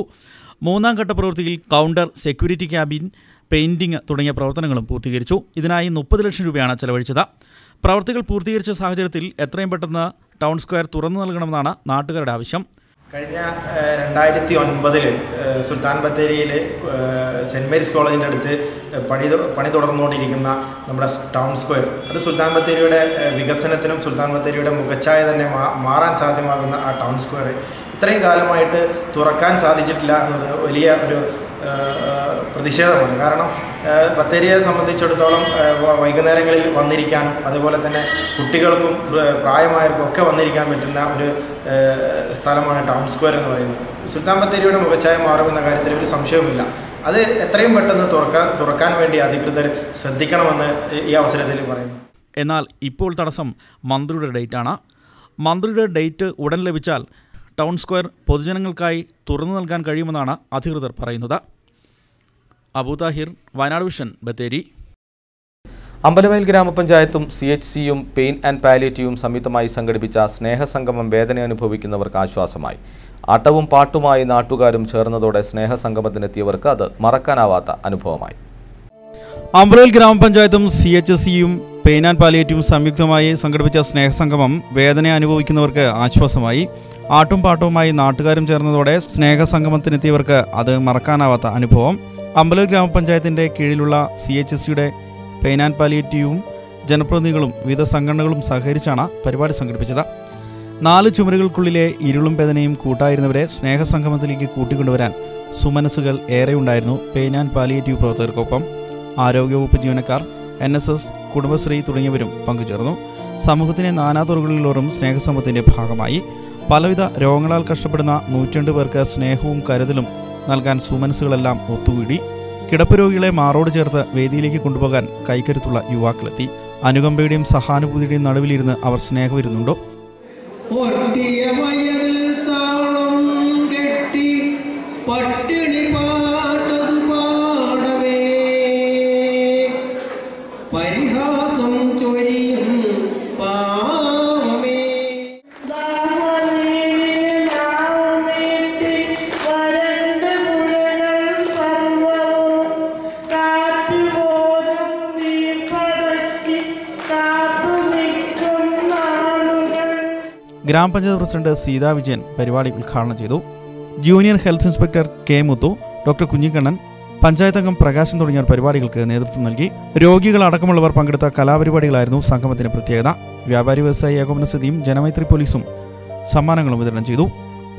3ാം ഘട്ട പ്രവൃത്തിയിൽ കൗണ്ടർ, സെക്യൂരിറ്റി ക്യാബിൻ, പെയിന്റിംഗ് തുടങ്ങിയ പ്രവർത്തനങ്ങളും പൂർത്തീകരിച്ചു. ഇതിനായി 30 ലക്ഷം രൂപയാണ് ചെലവഴിച്ചത്. പ്രവൃത്തികൾ പൂർത്തീകരിച്ച സാഹചര്യത്തിൽ എത്രയും പെട്ടെന്ന് ടൗൺ സ്ക്വയർ തുറന്നു നൽകണമെന്നാണ് നാട്ടുകാരുടെ ആവശ്യം. കഴിഞ്ഞ 2009 സുൽത്താൻ ബത്തേരിയിൽ സെൻറ്റ് മേരീസ് കോളേജിൻ്റെ അടുത്ത് പണി തുടർന്നുകൊണ്ടിരിക്കുന്ന നമ്മുടെ ടൗൺ സ്ക്വയർ, അത് സുൽത്താൻ ബത്തേരിയുടെ വികസനത്തിനും സുൽത്താൻ ബത്തേരിയുടെ മുഖച്ഛായ തന്നെ മാറാൻ സാധ്യമാകുന്ന ആ ടൗൺ സ്ക്വയർ ഇത്രയും കാലമായിട്ട് തുറക്കാൻ സാധിച്ചിട്ടില്ല എന്നത് വലിയ ഒരു പ്രതിഷേധമാണ്. കാരണം ബത്തേരിയെ സംബന്ധിച്ചിടത്തോളം വൈകുന്നേരങ്ങളിൽ വന്നിരിക്കാനും അതുപോലെ തന്നെ കുട്ടികൾക്കും പ്രായമായവർക്കും ഒക്കെ വന്നിരിക്കാൻ പറ്റുന്ന ഒരു സ്ഥലമാണ് ടൗൺ സ്ക്വയർ എന്ന് പറയുന്നത്. സുൽത്താൻ ബത്തേരിയുടെ മുഖച്ഛായ മാറുമെന്ന കാര്യത്തിൽ ഒരു സംശയവുമില്ല. അത് എത്രയും പെട്ടെന്ന് തുറക്കാൻ വേണ്ടി അധികൃതർ ശ്രദ്ധിക്കണമെന്ന് ഈ അവസരത്തിൽ പറയുന്നു. എന്നാൽ ഇപ്പോൾ തടസ്സം മന്ത്രിയുടെ ഡേറ്റാണ്. മന്ത്രിയുടെ ഡേറ്റ് ഉടൻ ലഭിച്ചാൽ ടൗൺ സ്ക്വയർ പൊതുജനങ്ങൾക്കായി തുറന്നു നൽകാൻ കഴിയുമെന്നാണ് അധികൃതർ പറയുന്നത്. അബൂ താഹിർ, വയനാട് വിഷൻ, ബത്തേരി. അമ്പലവയൽ ഗ്രാമപഞ്ചായത്തും CHCയും പെയിൻ ആൻഡ് പാലിയേറ്റീവും സംയുക്തമായി സംഘടിപ്പിച്ച സ്നേഹസംഗമം വേദന അനുഭവിക്കുന്നവർക്ക് ആശ്വാസമായി. ആട്ടവും പാട്ടുമായി നാട്ടുകാരും ചേർന്നതോടെ സ്നേഹസംഗമത്തിനെത്തിയവർക്ക് അത് മറക്കാനാവാത്ത അനുഭവമായി. അമ്പലവയൽ ഗ്രാമപഞ്ചായത്തും CHCയും പെയിൻ ആൻഡ് പാലിയേറ്റീവും സംയുക്തമായി സംഘടിപ്പിച്ച സ്നേഹസംഗമം വേദന അനുഭവിക്കുന്നവർക്ക് ആശ്വാസമായി. ആട്ടും പാട്ടുമായി നാട്ടുകാരും ചേർന്നതോടെ സ്നേഹസംഗമത്തിനെത്തിയവർക്ക് അത് മറക്കാനാവാത്ത അനുഭവം. അമ്പലവയൽ ഗ്രാമപഞ്ചായത്തിൻ്റെ കീഴിലുള്ള CHCയുടെ പെയിൻ ആൻഡ് പാലിയേറ്റീവും ജനപ്രതിനിധികളും വിവിധ സംഘടനകളും സഹകരിച്ചാണ് പരിപാടി സംഘടിപ്പിച്ചത്. 4 ചുമരുകൾക്കുള്ളിലെ ഇരുളും വേദനയും കൂട്ടായിരുന്നവരെ സ്നേഹസംഗമത്തിലേക്ക് കൂട്ടിക്കൊണ്ടുവരാൻ സുമനസ്സുകൾ ഏറെയുണ്ടായിരുന്നു പെയിൻ ആൻഡ് പാലിയേറ്റീവ് പ്രവർത്തകർക്കൊപ്പം. ആരോഗ്യവകുപ്പ് ജീവനക്കാർ, NSS, കുടുംബശ്രീ തുടങ്ങിയവരും പങ്കുചേർന്നു. സമൂഹത്തിനെ നാനാതുറകളിലോറും സ്നേഹസംഗമത്തിൻ്റെ ഭാഗമായി. പലവിധ രോഗങ്ങളാൽ കഷ്ടപ്പെടുന്ന 102 പേർക്ക് സ്നേഹവും കരുതലും നൽകാൻ സുമനസ്സുകളെല്ലാം ഒത്തുകൂടി. കിടപ്പ് രോഗികളെ മാറോട് ചേർത്ത് വേദിയിലേക്ക് കൊണ്ടുപോകാൻ കൈക്കരുത്തുള്ള യുവാക്കളെത്തി. അനുകമ്പയുടെയും സഹാനുഭൂതിയുടെയും നടുവിലിരുന്ന് അവർ സ്നേഹവിരുന്നുണ്ടോ. ഗ്രാമപഞ്ചായത്ത് പ്രസിഡന്റ് സീതാ വിജയൻ പരിപാടി ഉദ്ഘാടനം ചെയ്തു. ജൂനിയർ ഹെൽത്ത് ഇൻസ്പെക്ടർ കെ മുത്തു, ഡോക്ടർ കുഞ്ഞിക്കണ്ണൻ, പഞ്ചായത്ത് അംഗം പ്രകാശൻ തുടങ്ങിയവർ പരിപാടികൾക്ക് നേതൃത്വം നൽകി. രോഗികളടക്കമുള്ളവർ പങ്കെടുത്ത കലാപരിപാടികളായിരുന്നു സംഗമത്തിന് പ്രത്യേകത. വ്യാപാരി വ്യവസായി ഏകോപന സമിതിയും ജനമൈത്രി പോലീസും സമ്മാനങ്ങളും വിതരണം ചെയ്തു.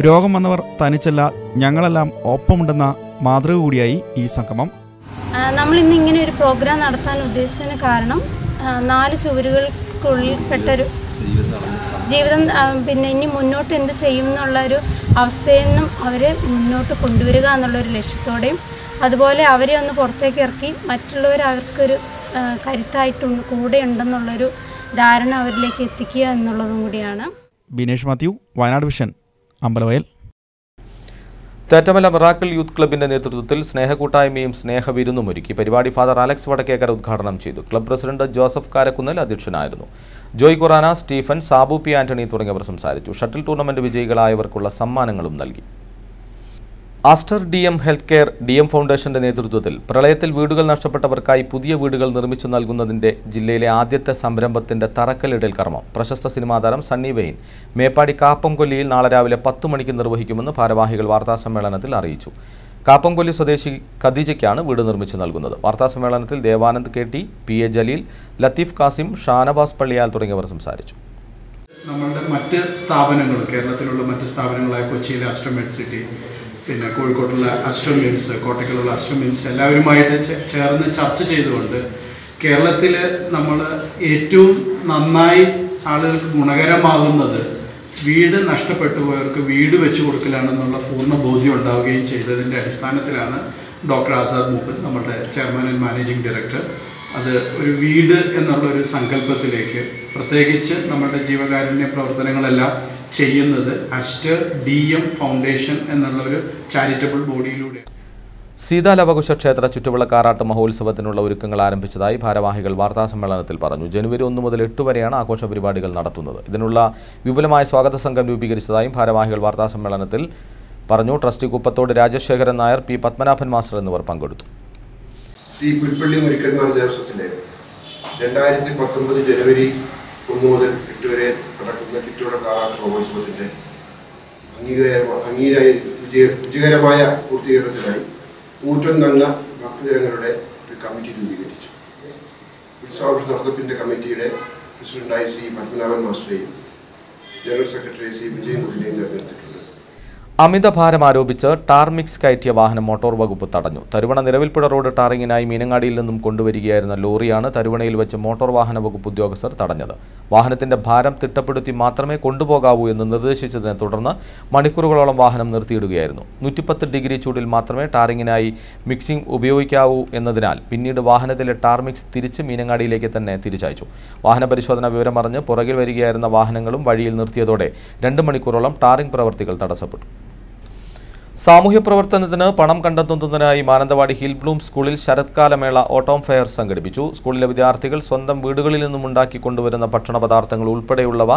രോഗം വന്നവർ തനിച്ചല്ല, ഞങ്ങളെല്ലാം ഒപ്പമുണ്ടെന്ന മാതൃക കൂടിയായി ഈ സംഗമം. നമ്മളിന്ന് ഇങ്ങനെ ഒരു പ്രോഗ്രാം നടത്താൻ ഉദ്ദേശിച്ചതിന് കാരണം 4 ചുവരുകൾക്കുള്ളിൽ പെട്ടൊരു ജീവിതം, പിന്നെ ഇനി മുന്നോട്ട് എന്ത് ചെയ്യും എന്നുള്ളൊരു അവസ്ഥയിൽ നിന്നും അവരെ മുന്നോട്ട് കൊണ്ടുവരിക എന്നുള്ളൊരു ലക്ഷ്യത്തോടെയും അതുപോലെ അവരെ ഒന്ന് പുറത്തേക്ക് ഇറക്കി മറ്റുള്ളവർ അവർക്കൊരു കരുത്തായിട്ട് കൂടെ ഉണ്ടെന്നുള്ളൊരു ധാരണ അവരിലേക്ക് എത്തിക്കുക എന്നുള്ളതും കൂടിയാണ്. Binesh Mathew, Wayanad vision, Ambalavayal. Thettamala miracle youth ക്ലബിന്റെ നേതൃത്വത്തിൽ സ്നേഹകൂട്ടായ്മയും സ്നേഹവിരുന്നും ഒരുക്കി. പരിപാടി ഫാദർ അലക്സ് വടക്കേക്കര ഉദ്ഘാടനം ചെയ്തു. ക്ലബ് പ്രസിഡന്റ് ജോസഫ് കാരക്കുന്നൽ അധ്യക്ഷനായിരുന്നു. ജോയ് ഖുറാന, സ്റ്റീഫൻ, സാബു പി ആന്റണി തുടങ്ങിയവർ സംസാരിച്ചു. ഷട്ടിൽ ടൂർണമെന്റ് വിജയികളായവർക്കുള്ള സമ്മാനങ്ങളും നൽകി. Aster DM health care DM ഫൗണ്ടേഷന്റെ നേതൃത്വത്തിൽ പ്രളയത്തിൽ വീടുകൾ നഷ്ടപ്പെട്ടവർക്കായി പുതിയ വീടുകൾ നിർമ്മിച്ചു നൽകുന്നതിന്റെ ജില്ലയിലെ ആദ്യത്തെ സംരംഭത്തിന്റെ തറക്കല്ലിടൽ കർമ്മം പ്രശസ്ത സിനിമാ താരം സണ്ണി വെയിൻ മേപ്പാടി കാപ്പംകൊല്ലിയിൽ നാളെ രാവിലെ 10 മണിക്ക് നിർവഹിക്കുമെന്ന് ഭാരവാഹികൾ വാർത്താസമ്മേളനത്തിൽ അറിയിച്ചു. കാപ്പംകൊല്ലി സ്വദേശി ഖദീജയ്ക്കാണ് വീട് നിർമ്മിച്ചു നൽകുന്നത്. വാർത്താസമ്മേളനത്തിൽ ദേവാനന്ദ് KT, PA ജലീൽ, ലത്തീഫ് കാസിം, ഷാനവാസ് പള്ളിയാൽ തുടങ്ങിയവർ സംസാരിച്ചു. നമ്മളുടെ മറ്റ് സ്ഥാപനങ്ങൾ, കേരളത്തിലുള്ള മറ്റ് സ്ഥാപനങ്ങളായ കൊച്ചിയിലെ അസ്റ്റർ മെഡ് സിറ്റി, പിന്നെ കോഴിക്കോട്ടുള്ള അസ്റ്റർ മിംസ്, കോട്ടയ്ക്കലുള്ള അസ്റ്റർ മിംസ് എല്ലാവരുമായിട്ട് ചേർന്ന് ചർച്ച ചെയ്തുകൊണ്ട് കേരളത്തിൽ നമ്മൾ ഏറ്റവും നന്നായി ആളുകൾക്ക് ഗുണകരമാകുന്നത് വീട് നഷ്ടപ്പെട്ടു പോയവർക്ക് വീട് വെച്ച് കൊടുക്കലാണെന്നുള്ള പൂർണ്ണ ബോധ്യം ഉണ്ടാവുകയും ചെയ്തതിൻ്റെ അടിസ്ഥാനത്തിലാണ് ഡോക്ടർ ആസാദ് മൂപ്പൻ, നമ്മളുടെ ചെയർമാൻ ആൻഡ് മാനേജിംഗ് ഡയറക്ടർ, അത് ഒരു വീട് എന്നുള്ളൊരു സങ്കല്പത്തിലേക്ക്, പ്രത്യേകിച്ച് നമ്മുടെ ജീവകാരുണ്യ പ്രവർത്തനങ്ങളെല്ലാം ചെയ്യുന്നത് അസ്റ്റർ DM ഫൗണ്ടേഷൻ എന്നുള്ളൊരു ചാരിറ്റബിൾ ബോഡിയിലൂടെ. സീതാലവകുശ ക്ഷേത്ര ചുറ്റുവിളക്കാറാട്ട് മഹോത്സവത്തിനുള്ള ഒരുക്കങ്ങൾ ആരംഭിച്ചതായി ഭാരവാഹികൾ വാർത്താസമ്മേളനത്തിൽ പറഞ്ഞു. ജനുവരി 1 മുതൽ 8 വരെയാണ് ആഘോഷ പരിപാടികൾ നടത്തുന്നത്. ഇതിനുള്ള വിപുലമായ സ്വാഗത സംഘം രൂപീകരിച്ചതായും ഭാരവാഹികൾ വാർത്താസമ്മേളനത്തിൽ പറഞ്ഞു. Trustee Kuppathode Rajasekharan Nair, P Padmanabhan master എന്നിവർ പങ്കെടുത്തു. ശ്രീ പുൽപ്പള്ളി മുരിക്കന്മാർ ദേവസ്വത്തിൻ്റെ 2019 ജനുവരി 1 മുതൽ 8 വരെ നടക്കുന്ന ചുറ്റുവിളക്കാറാട്ട് മഹോത്സവത്തിൻ്റെ വിജയകരമായ പൂർത്തീകരണത്തിനായി ഊറ്റംതങ്ങ ഭക്തജനങ്ങളുടെ ഒരു കമ്മിറ്റി രൂപീകരിച്ചു. ഉത്സവാഘോഷ നടത്തിപ്പിൻ്റെ കമ്മിറ്റിയുടെ പ്രസിഡന്റായി ശ്രീ പത്മനാഭൻ മാസ്റ്ററെയും ജനറൽ സെക്രട്ടറി ശ്രീ വിജയൻകുട്ടിയെയും തെരഞ്ഞെടുത്തിട്ടുണ്ട്. അമിതഭാരം ആരോപിച്ച് ടാർ മിക്സ് കയറ്റിയ വാഹനം മോട്ടോർ വകുപ്പ് തടഞ്ഞു. തരുവണ നിലവിൽപ്പുഴ റോഡ് ടാറിങ്ങിനായി മീനങ്ങാടിയിൽ നിന്നും കൊണ്ടുവരികയായിരുന്ന ലോറിയാണ് തരുവണയിൽ വെച്ച് മോട്ടോർ വാഹന വകുപ്പ് ഉദ്യോഗസ്ഥർ തടഞ്ഞത്. വാഹനത്തിന്റെ ഭാരം തിട്ടപ്പെടുത്തി മാത്രമേ കൊണ്ടുപോകാവൂ എന്ന് നിർദ്ദേശിച്ചതിനെ തുടർന്ന് മണിക്കൂറുകളോളം വാഹനം നിർത്തിയിടുകയായിരുന്നു. 110 ഡിഗ്രി ചൂടിൽ മാത്രമേ ടാറിങ്ങിനായി മിക്സിംഗ് ഉപയോഗിക്കാവൂ എന്നതിനാൽ പിന്നീട് വാഹനത്തിലെ ടാർ മിക്സ് തിരിച്ച് മീനങ്ങാടിയിലേക്ക് തന്നെ തിരിച്ചയച്ചു. വാഹന പരിശോധന വിവരമറിഞ്ഞ് പുറകിൽ വരികയായിരുന്ന വാഹനങ്ങളും വഴിയിൽ നിർത്തിയതോടെ 2 മണിക്കൂറോളം ടാറിംഗ് പ്രവർത്തികൾ തടസ്സപ്പെട്ടു. സാമൂഹ്യ പ്രവർത്തനത്തിന് പണം കണ്ടെത്തുന്നതിനായി മാനന്തവാടി ഹിൽ ബ്ലൂം സ്കൂളിൽ ശരത്കാലമേള ഓട്ടോം ഫെയർ സംഘടിപ്പിച്ചു. സ്കൂളിലെ വിദ്യാർത്ഥികൾ സ്വന്തം വീടുകളിൽ നിന്നും ഉണ്ടാക്കിക്കൊണ്ടുവരുന്ന ഭക്ഷണ പദാർത്ഥങ്ങൾ ഉൾപ്പെടെയുള്ളവ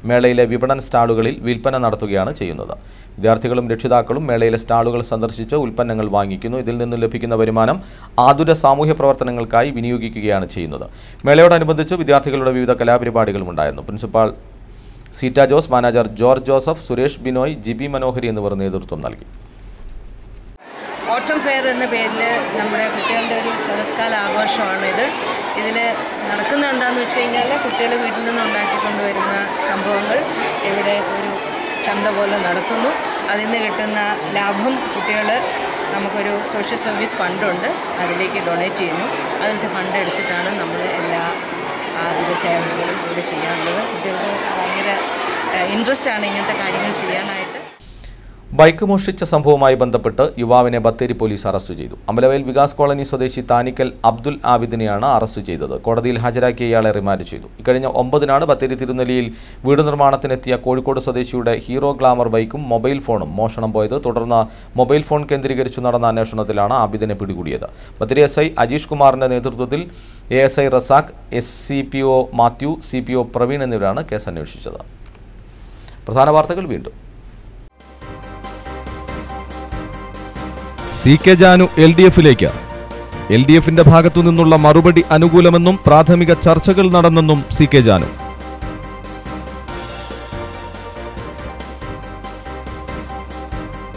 മേളയിലെ വിപണന സ്റ്റാളുകളിൽ വിൽപ്പന നടത്തുകയാണ് ചെയ്യുന്നത്. വിദ്യാർത്ഥികളും രക്ഷിതാക്കളും മേളയിലെ സ്റ്റാളുകൾ സന്ദർശിച്ച് ഉൽപ്പന്നങ്ങൾ വാങ്ങിക്കുന്നു. ഇതിൽ നിന്ന് ലഭിക്കുന്ന വരുമാനം ആതുര സാമൂഹ്യ പ്രവർത്തനങ്ങൾക്കായി വിനിയോഗിക്കുകയാണ് ചെയ്യുന്നത്. മേളയോടനുബന്ധിച്ച് വിദ്യാർത്ഥികളുടെ വിവിധ കലാപരിപാടികളും ഉണ്ടായിരുന്നു. പ്രിൻസിപ്പാൾ സീറ്റ ജോസ്, മാനേജർ ജോർജ് ജോസഫ്, സുരേഷ് ബിനോയ്, ജിബി മനോഹരി എന്നിവർ നേതൃത്വം നൽകി. ഓട്ടം ഫെയർ എന്ന പേരിൽ നമ്മുടെ കുട്ടികളുടെ ഒരു ശരത്കാല ആഘോഷമാണിത്. ഇതിൽ നടക്കുന്നത് എന്താണെന്ന് വെച്ച് കഴിഞ്ഞാൽ കുട്ടികൾ വീട്ടിൽ നിന്ന് ഉണ്ടാക്കിക്കൊണ്ടുവരുന്ന സംഭവങ്ങൾ ഇവിടെ ഒരു ചന്ത പോലെ നടത്തുന്നു. അതിൽ നിന്ന് കിട്ടുന്ന ലാഭം കുട്ടികൾ, നമുക്കൊരു സോഷ്യൽ സർവീസ് ഫണ്ടുണ്ട്, അതിലേക്ക് ഡൊണേറ്റ് ചെയ്യുന്നു. അതിലത്തെ ഫണ്ട് എടുത്തിട്ടാണ് നമ്മൾ എല്ലാ ആതുര സേവനങ്ങളും ഇവിടെ ചെയ്യാനുള്ളത്. കുട്ടികൾക്ക് ഭയങ്കര ഇൻട്രസ്റ്റ് ആണ് ഇങ്ങനത്തെ കാര്യങ്ങൾ ചെയ്യാനായിട്ട്. ബൈക്ക് മോഷ്ടിച്ച സംഭവവുമായി ബന്ധപ്പെട്ട് യുവാവിനെ ബത്തേരി പോലീസ് അറസ്റ്റ് ചെയ്തു. അമ്പലവയൽ വികാസ് കോളനി സ്വദേശി താനിക്കൽ അബ്ദുൽ ആബിദിനെയാണ് അറസ്റ്റ് ചെയ്തത്. കോടതിയിൽ ഹാജരാക്കിയ ഇയാളെ റിമാൻഡ് ചെയ്തു. ഇക്കഴിഞ്ഞ 9-നാണ് ബത്തേരി തിരുനെല്ലിയിൽ വീട് നിർമ്മാണത്തിനെത്തിയ കോഴിക്കോട് സ്വദേശിയുടെ ഹീറോ ഗ്ലാമർ ബൈക്കും മൊബൈൽ ഫോണും മോഷണം പോയത്. തുടർന്ന് മൊബൈൽ ഫോൺ കേന്ദ്രീകരിച്ചു നടന്ന അന്വേഷണത്തിലാണ് ആബിദിനെ പിടികൂടിയത്. ബത്തേരി SI അജീഷ് കുമാറിന്റെ നേതൃത്വത്തിൽ ASI Razak, SCPO Mathew, CPO Praveen എന്നിവരാണ് കേസ് അന്വേഷിച്ചത്. പ്രധാന വാർത്തകൾ വീണ്ടും. CK ജാനു LDFിലേക്ക്. LDFിന്റെ ഭാഗത്തു നിന്നുള്ള മറുപടി അനുകൂലമെന്നും പ്രാഥമിക ചർച്ചകൾ നടന്നെന്നും CK ജാനു.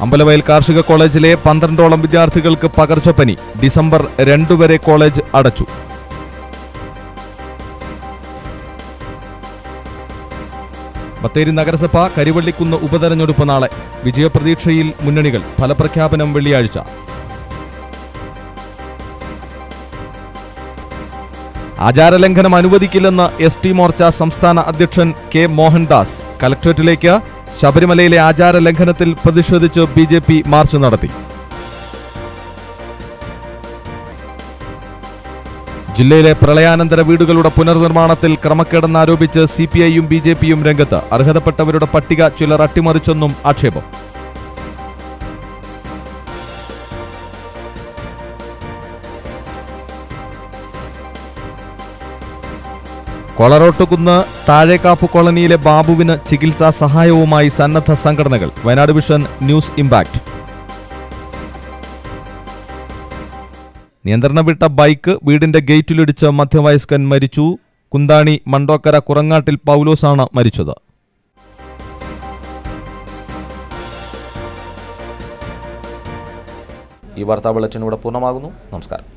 അമ്പലവയൽ കാർഷിക കോളേജിലെ 12ഓളം വിദ്യാർത്ഥികൾക്ക് പകർച്ചപ്പനി. ഡിസംബർ 2 വരെ കോളേജ് അടച്ചു. ബത്തേരി നഗരസഭ കരിവള്ളിക്കുന്ന് ഉപതെരഞ്ഞെടുപ്പ് നാളെ. വിജയപ്രതീക്ഷയിൽ മുന്നണികൾ. ഫലപ്രഖ്യാപനം വെള്ളിയാഴ്ച. ആചാരലംഘനം അനുവദിക്കില്ലെന്ന് എസ്.ടി. മോർച്ച സംസ്ഥാന അധ്യക്ഷൻ കെ മോഹൻദാസ്. കലക്ടറേറ്റിലേക്ക് ശബരിമലയിലെ ആചാരലംഘനത്തിൽ പ്രതിഷേധിച്ച് ബി.ജെ.പി. മാർച്ച് നടത്തി. ജില്ലയിലെ പ്രളയാനന്തര വീടുകളുടെ പുനർനിർമ്മാണത്തിൽ ക്രമക്കേടെന്നാരോപിച്ച് സിപിഐയും ബി.ജെ.പിയും രംഗത്ത്. അർഹതപ്പെട്ടവരുടെ പട്ടിക ചിലർ അട്ടിമറിച്ചെന്നും ആക്ഷേപം. കൊളറോട്ടുകുന്ന് താഴേക്കാപ്പ് കോളനിയിലെ ബാബുവിന് ചികിത്സാ സഹായവുമായി സന്നദ്ധ സംഘടനകൾ. Wayanad vision news impact. നിയന്ത്രണം വിട്ട ബൈക്ക് വീടിന്റെ ഗേറ്റിലിടിച്ച് മധ്യവയസ്കൻ മരിച്ചു. കുന്താണി മണ്ടോക്കര കുറങ്ങാട്ടിൽ പൗലോസാണ് മരിച്ചത്. ഈ വാർത്താ ബുള്ളറ്റിൻ ഇവിടെ പൂർണ്ണമാകുന്നു. നമസ്കാരം.